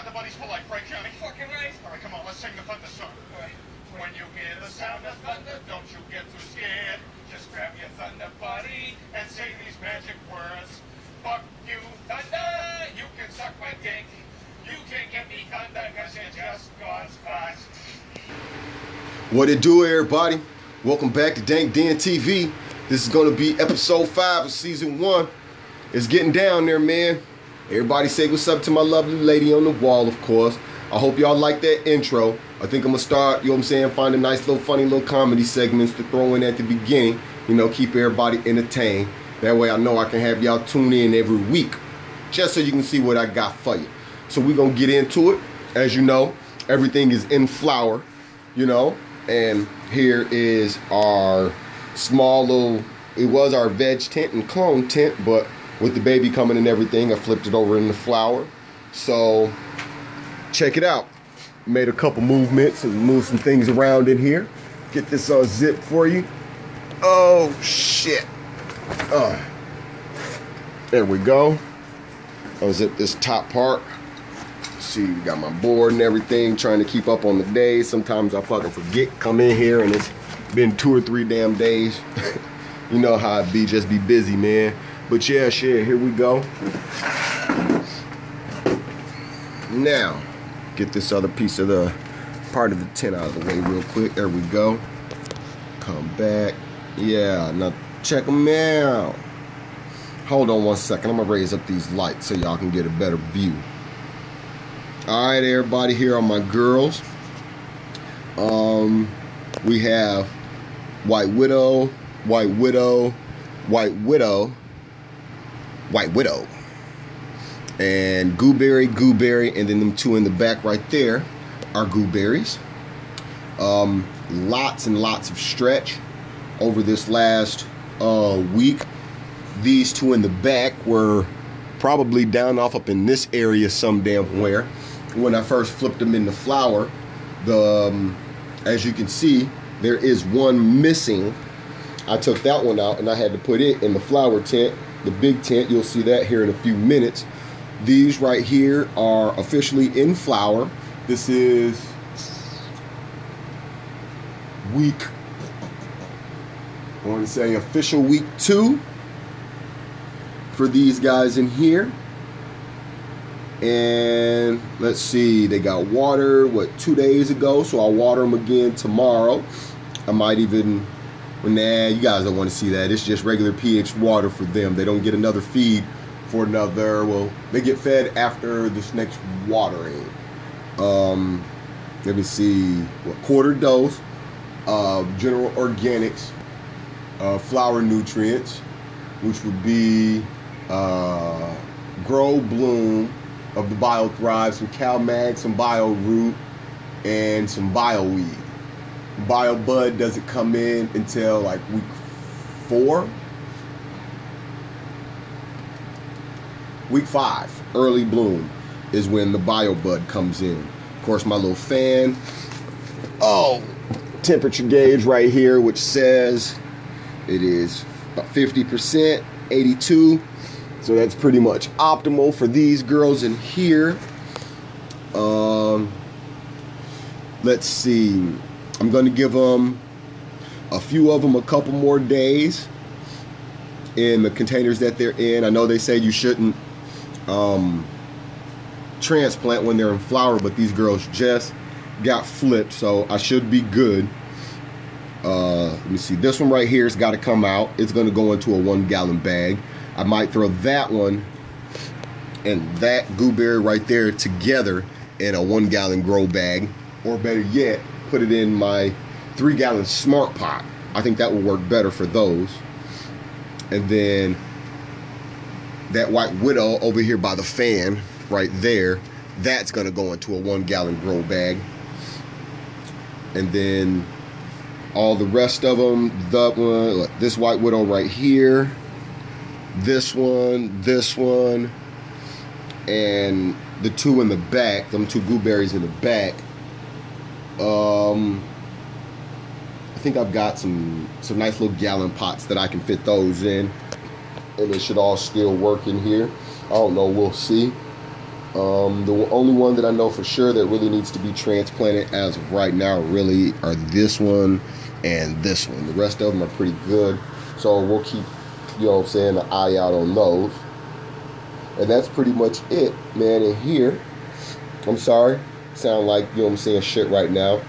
Thunder Buddies for life, right, Johnny? Fucking right. All right, come on, let's sing the thunder song. All right. When you hear the sound of thunder, don't you get too scared. Just grab your Thunder Buddy and say these magic words. Fuck you, thunder, you can suck my dick. You can't get me thunder because you're just God's boss. What it do, everybody? Welcome back to Dank Den TV. This is going to be episode 5 of season 1. It's getting down there, man. Everybody say what's up to my lovely lady on the wall, of course. I hope y'all like that intro. I think I'm going to start, you know what I'm saying, find a nice little funny little comedy segments to throw in at the beginning. You know, keep everybody entertained. That way I know I can have y'all tune in every week just so you can see what I got for you. So we're going to get into it. As you know, everything is in flour, you know. And here is our small little, it was our veg tent and clone tent, but with the baby coming and everything, I flipped it over in the flour. So check it out. Made a couple movements and moved some things around in here. Get this zip for you. Oh shit. There we go. Unzip this top part. See, we got my board and everything, trying to keep up on the days. Sometimes I fucking forget, come in here and it's been 2 or 3 damn days. You know how it be, just be busy, man. But yeah, shit, here we go. Now, get this other piece of the part of the tent out of the way real quick. There we go. Come back. Yeah, now check them out. Hold on one second. I'm gonna raise up these lights so y'all can get a better view. Alright, everybody, here are my girls. We have White Widow, White Widow, White Widow, White Widow, and Gooberry, Gooberry, and then them two in the back right there are Gooberries. Lots and lots of stretch over this last week. These two in the back were probably down off up in this area some damn where. When I first flipped them in the flour, as you can see, there is one missing. I took that one out and I had to put it in the flour tent, the big tent. You'll see that here in a few minutes. These right here are officially in flour. This is week, I want to say official week 2 for these guys in here. And let's see, they got water, 2 days ago, so I'll water them again tomorrow. I might even, nah, you guys don't want to see that. It's just regular pH water for them. They don't get another feed for another, well, they get fed after this next watering. Let me see, quarter dose of General Organics flour nutrients, which would be Grow Bloom of the Bio Thrive, some CalMag, some Bio Root, and some Bio Weed. Bio Bud doesn't come in until like week 4. Week 5, early bloom, is when the Bio Bud comes in. Of course, my little fan. Oh, temperature gauge right here, which says it is about 50%, 82. So that's pretty much optimal for these girls in here. Let's see. I'm going to give them a few of them a couple more days in the containers that they're in. I know they say you shouldn't transplant when they're in flour, but these girls just got flipped, so I should be good. Let me see. This one right here has got to come out. It's going to go into a 1-gallon bag. I might throw that one and that gooberry right there together in a 1-gallon grow bag, or better yet, put it in my 3-gallon smart pot. I think that will work better for those. And then that White Widow over here by the fan right there, that's going to go into a 1-gallon grow bag. And then all the rest of them, that one, look, this White Widow right here, this one, and the two in the back, them 2 gooberries in the back. I think I've got some nice little gallon pots that I can fit those in, and it should all still work in here. I don't know, we'll see. The only one that I know for sure that really needs to be transplanted as of right now really are this one and this one. The rest of them are pretty good. So we'll keep, you know what I'm saying, an eye out on those. And that's pretty much it, man, in here. I'm sorry. Sound like, you know what I'm saying, shit right now.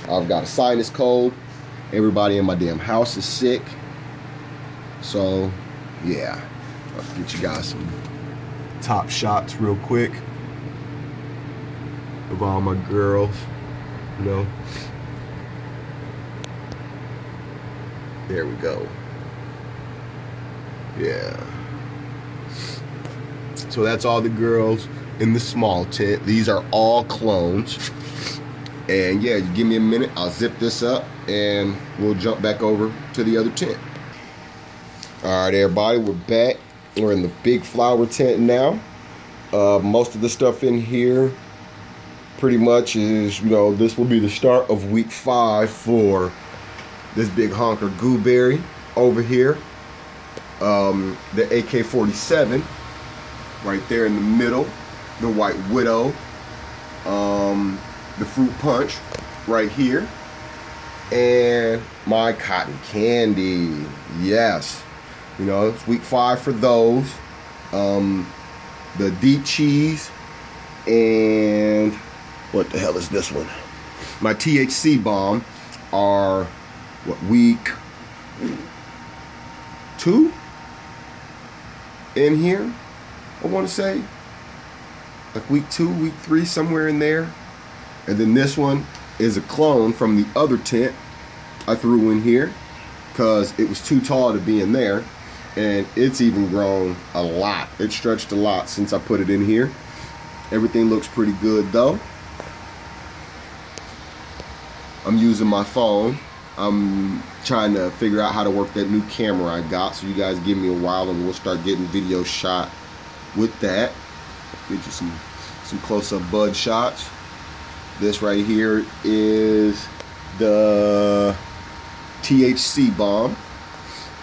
I've got a sinus cold. Everybody in my damn house is sick. So, yeah. I'll get you guys some top shots real quick of all my girls, you know. There we go. Yeah. So that's all the girls in the small tent. These are all clones. And yeah, give me a minute. I'll zip this up and we'll jump back over to the other tent. All right, everybody, we're back. We're in the big flower tent now. Most of the stuff in here pretty much is, you know, this will be the start of week 5 for this big honker gooberry over here. The AK-47 right there in the middle. The White Widow. The fruit punch right here. And my cotton candy. Yes. You know, it's week 5 for those. The deep cheese. And what the hell is this one? My THC bomb are, what, week 2 in here, I want to say. Like week 2, week 3, somewhere in there. And then this one is a clone from the other tent I threw in here because it was too tall to be in there. And it's even grown a lot. It stretched a lot since I put it in here. Everything looks pretty good though. I'm using my phone. I'm trying to figure out how to work that new camera I got. So you guys give me a while and we'll start getting videos shot with that. Get you some close-up bud shots. This right here is the THC bomb.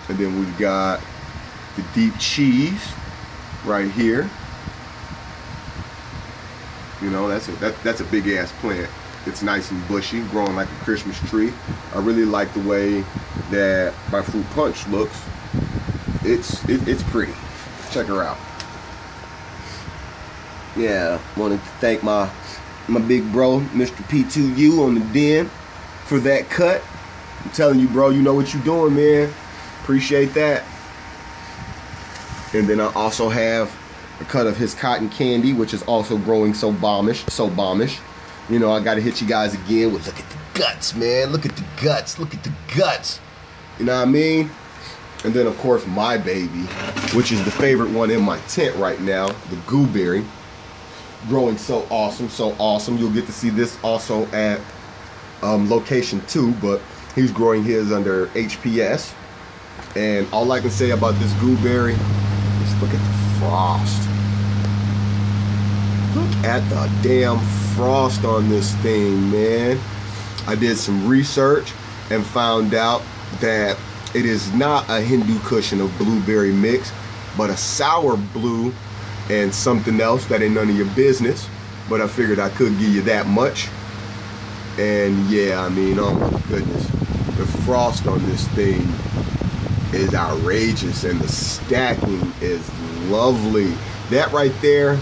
And then we've got the deep cheese right here. You know, that's a big ass plant. It's nice and bushy, growing like a Christmas tree. I really like the way that my fruit punch looks. It's pretty. Check her out. Yeah, want to thank my big bro, Mr. P2U on the den for that cut. I'm telling you, bro, you know what you're doing, man. Appreciate that. And then I also have a cut of his cotton candy, which is also growing so bombish. You know, I gotta hit you guys again with, look at the guts, man. Look at the guts. Look at the guts. You know what I mean? And then, of course, my baby, which is the favorite one in my tent right now, the gooberry. Growing so awesome. You'll get to see this also at location 2, but he's growing his under HPS. And all I can say about this gooberry is look at the frost. Look at the damn frost on this thing, man. I did some research and found out that it is not a Hindu cushion of blueberry mix, but a sour blue and something else that ain't none of your business. But I figured I could give you that much. And yeah, I mean, oh my goodness, the frost on this thing is outrageous and the stacking is lovely. That right there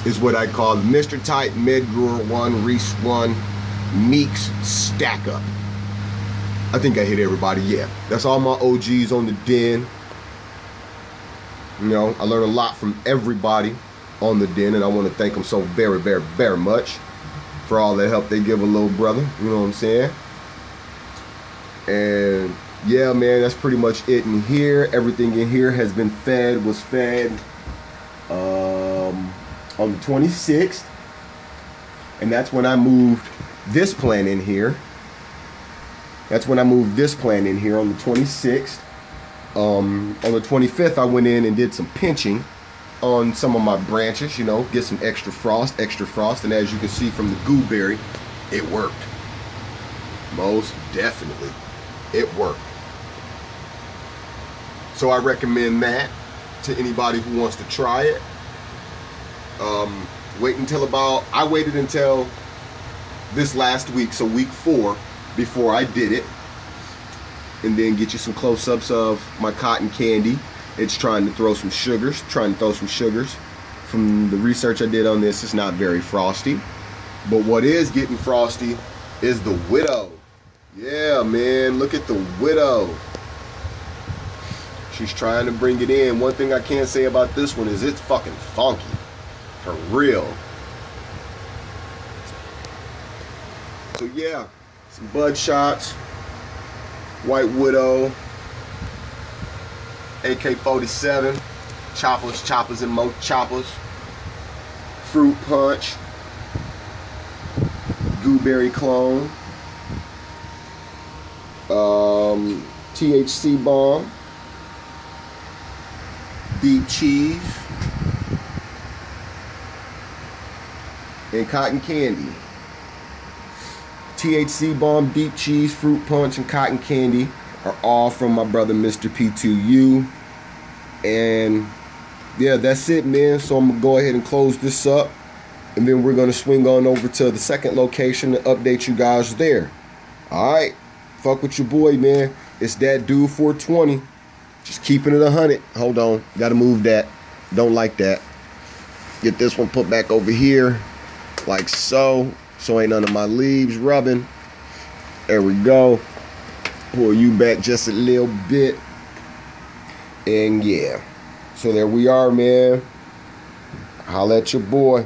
is what I call the Mr. Type Medgrower 1 Reese 1 Meeks stack up. I think I hit everybody. Yeah, that's all my OGs on the den. You know, I learned a lot from everybody on the den, and I want to thank them so very, very, very much for all the help they give a little brother. You know what I'm saying? And yeah, man, that's pretty much it in here. Everything in here has been fed, was fed on the 26th. And that's when I moved this plant in here. That's when I moved this plant in here on the 26th. On the 25th, I went in and did some pinching on some of my branches, you know, get some extra frost. And as you can see from the gooberry, it worked. Most definitely, it worked. So I recommend that to anybody who wants to try it. I waited until this last week, so week 4, before I did it. And then get you some close-ups of my cotton candy. It's trying to throw some sugars. From the research I did on this, it's not very frosty. But what is getting frosty is the Widow. Yeah, man, look at the Widow. She's trying to bring it in. One thing I can't say about this one is it's fucking funky. For real. So yeah, some bud shots. White Widow. AK-47. Choppers and more choppers. Fruit punch. Gooberry clone. THC bomb. Deep cheese. And cotton candy. THC bomb, deep cheese, fruit punch, and cotton candy are all from my brother Mr. P2U. And yeah, that's it, man. So I'm gonna go ahead and close this up, and then we're gonna swing on over to the second location and update you guys there. Alright, fuck with your boy, man. It's that dude 420. Just keeping it 100. Hold on, gotta move that. Don't like that. Get this one put back over here, like so. So ain't none of my leaves rubbing. There we go. Pull you back just a little bit. And yeah. So there we are, man. Holla at your boy.